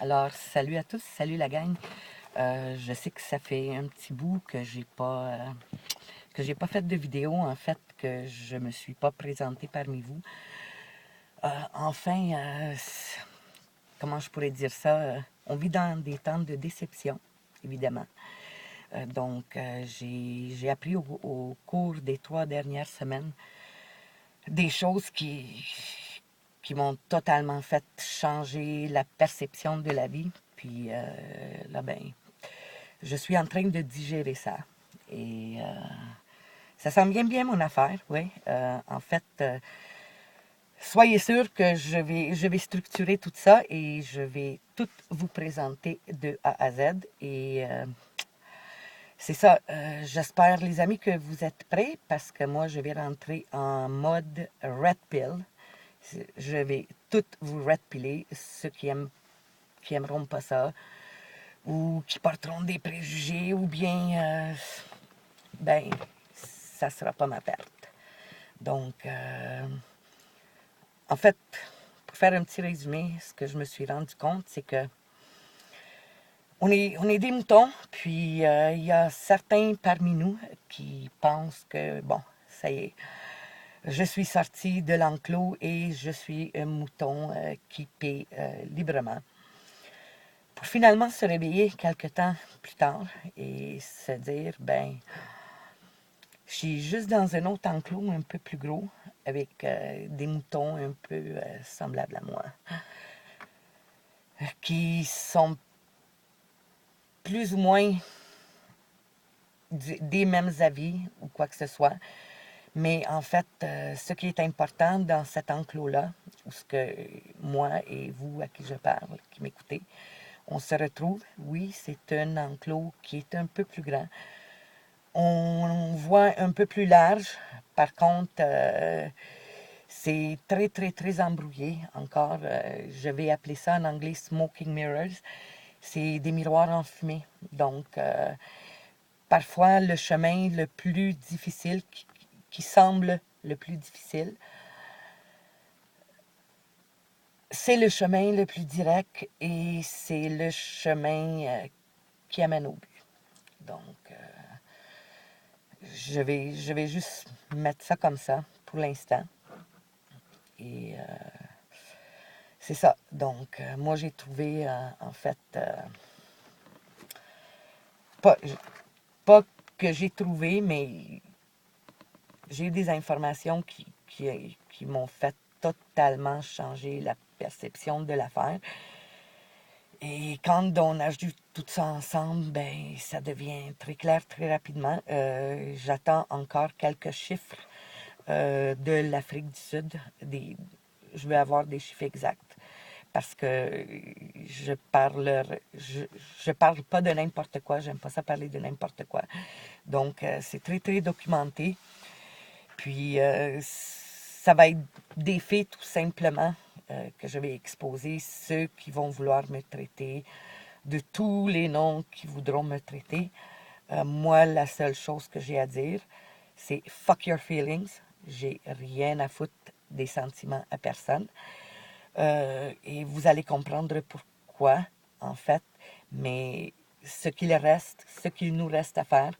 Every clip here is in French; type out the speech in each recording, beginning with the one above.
Alors, salut à tous, salut la gang. Je sais que ça fait un petit bout que j'ai pas fait de vidéo, en fait, que je me suis pas présentée parmi vous. Enfin, comment je pourrais dire ça? On vit dans des temps de déception, évidemment. J'ai appris au cours des 3 dernières semaines des choses qui m'ont totalement fait changer la perception de la vie. Puis là, ben, je suis en train de digérer ça. Et ça sent bien mon affaire, oui. En fait, soyez sûr que je vais structurer tout ça et je vais tout vous présenter de A à Z. Et c'est ça. J'espère, les amis, que vous êtes prêts parce que moi, je vais rentrer en mode red pill. Je vais tout vous red piller, ceux qui aimeront pas ça, ou qui porteront des préjugés, ou bien, ben, ça sera pas ma perte. Donc, en fait, pour faire un petit résumé, ce que je me suis rendu compte, c'est que on est des moutons, puis il y a certains parmi nous qui pensent que, bon, ça y est, je suis sortie de l'enclos et je suis un mouton qui paie librement. Pour finalement se réveiller quelque temps plus tard et se dire, ben, je suis juste dans un autre enclos un peu plus gros, avec des moutons un peu semblables à moi, qui sont plus ou moins des mêmes avis ou quoi que ce soit. Mais en fait, ce qui est important dans cet enclos-là, où ce que moi et vous à qui je parle, qui m'écoutez, on se retrouve, oui, c'est un enclos qui est un peu plus grand. On voit un peu plus large. Par contre, c'est très embrouillé encore. Je vais appeler ça en anglais smoking mirrors. C'est des miroirs enfumés. Donc, parfois, le chemin le plus difficile, qui semble le plus difficile, c'est le chemin le plus direct et c'est le chemin qui amène au but. Donc, je vais juste mettre ça comme ça pour l'instant. Et c'est ça. Donc, moi, j'ai trouvé, en fait, pas, pas que j'ai trouvé, mais j'ai eu des informations qui m'ont fait totalement changer la perception de l'affaire. Et quand on ajoute tout ça ensemble, ben, ça devient très clair très rapidement. J'attends encore quelques chiffres de l'Afrique du Sud. Je vais avoir des chiffres exacts parce que je parle pas de n'importe quoi. J'aime pas ça parler de n'importe quoi. Donc, c'est très documenté. Puis, ça va être des faits tout simplement que je vais exposer ceux qui vont vouloir me traiter de tous les noms qui voudront me traiter. Moi, la seule chose que j'ai à dire, c'est fuck your feelings. J'ai rien à foutre des sentiments à personne. Et vous allez comprendre pourquoi, en fait. Mais ce qu'il nous reste à faire,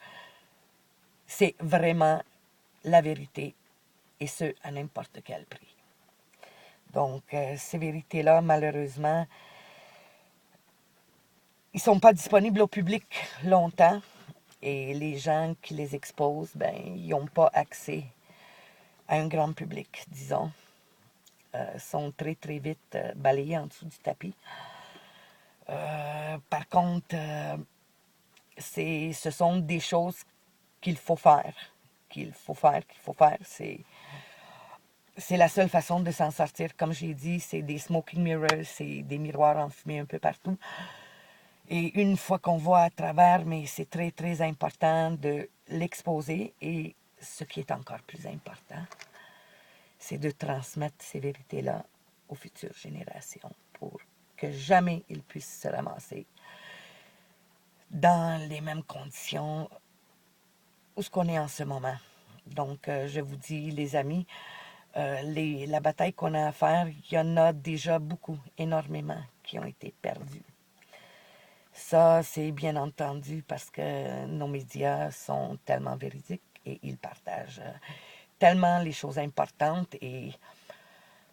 c'est vraiment la vérité, et ce, à n'importe quel prix. Donc, ces vérités-là, malheureusement, ils ne sont pas disponibles au public longtemps. Et les gens qui les exposent, ben, ils n'ont pas accès à un grand public, disons. Sont très vite balayés en dessous du tapis. Par contre, ce sont des choses qu'il faut faire. C'est la seule façon de s'en sortir. Comme j'ai dit, c'est des smoking mirrors, c'est des miroirs enfumés un peu partout. Et une fois qu'on voit à travers, mais c'est très important de l'exposer. Et ce qui est encore plus important, c'est de transmettre ces vérités-là aux futures générations pour que jamais ils puissent se ramasser dans les mêmes conditions où ce qu'on est en ce moment. Donc, je vous dis, les amis, la bataille qu'on a à faire, il y en a déjà beaucoup, énormément, qui ont été perdues. Ça, c'est bien entendu parce que nos médias sont tellement véridiques et ils partagent tellement les choses importantes. Et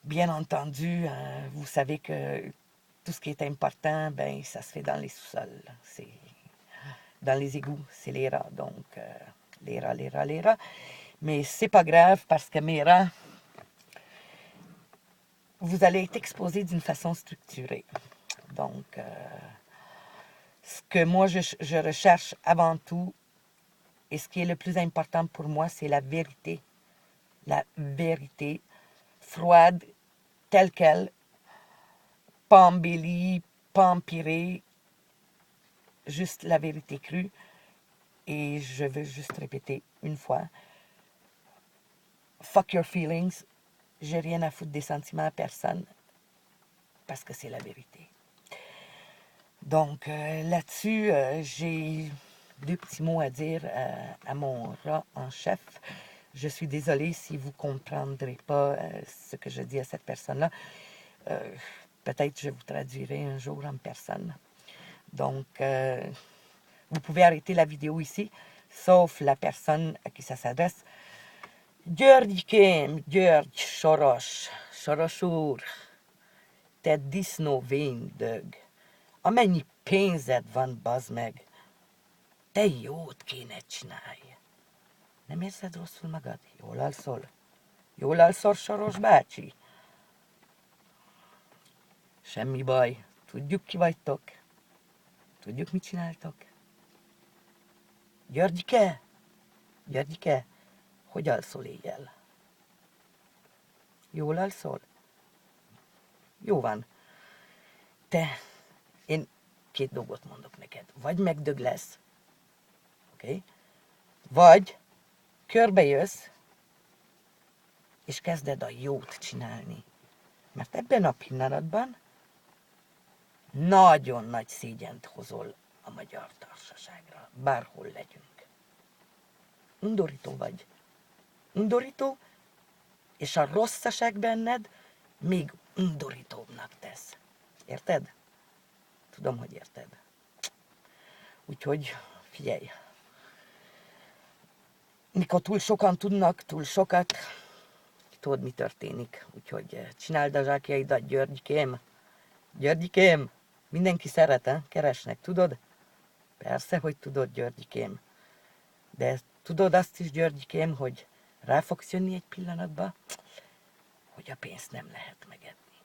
bien entendu, vous savez que tout ce qui est important, ben, ça se fait dans les sous-sols. C'est dans les égouts, c'est les rats. Donc, les rats, les rats, les rats. Mais c'est pas grave parce que mes rats, vous allez être exposés d'une façon structurée. Donc, ce que moi, je recherche avant tout, et ce qui est le plus important pour moi, c'est la vérité. La vérité froide, telle qu'elle, pas embellie, pas empirée, juste la vérité crue. Et je veux juste répéter une fois, fuck your feelings, j'ai rien à foutre des sentiments à personne, parce que c'est la vérité. Donc là-dessus, j'ai deux petits mots à dire à mon rat en chef. Je suis désolée si vous ne comprendrez pas ce que je dis à cette personne-là. Peut-être je vous traduirai un jour en personne. Donc, vous pouvez arrêter la vidéo ici, sauf la personne à qui ça s'adresse. Györgyikém, György, Soros úr, te disznó véndög, amennyi pénzed van, bazd meg, te jót kéne csinálj. Nem érzed rosszul magad? Jól alszol? Jól alszol, Soros bácsi? Semmi baj, tudjuk ki vagytok, tudjuk mit csináltok. Györgyike, Györgyike, hogy alszol éjjel? Jól alszol? Jó van. Te, én két dolgot mondok neked. Vagy megdög lesz, oké? Okay? Vagy körbejössz, és kezded a jót csinálni. Mert ebben a pillanatban nagyon nagy szégyent hozol a magyar társaságra, bárhol legyünk. Undorító vagy. Undorító, és a rosszaság benned még undorítóbbnak tesz. Érted? Tudom, hogy érted. Úgyhogy figyelj. Mikor túl sokan tudnak, túl sokat, tudod, mi történik. Úgyhogy csináld a zsákjaidat, Györgykém. Györgyikém, mindenki szeret, keresnek, tudod? Persze, hogy tudod, Györgyikém. De tudod azt is, Györgyikém, hogy rá fogsz jönni egy pillanatba, hogy a pénzt nem lehet megedni.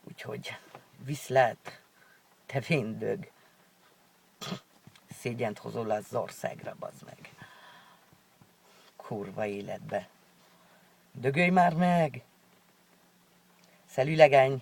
Úgyhogy viszlát, te véndög. Szégyent hozol az országra, bazd meg. Kurva életbe. Dögölj már meg! Salut la gang!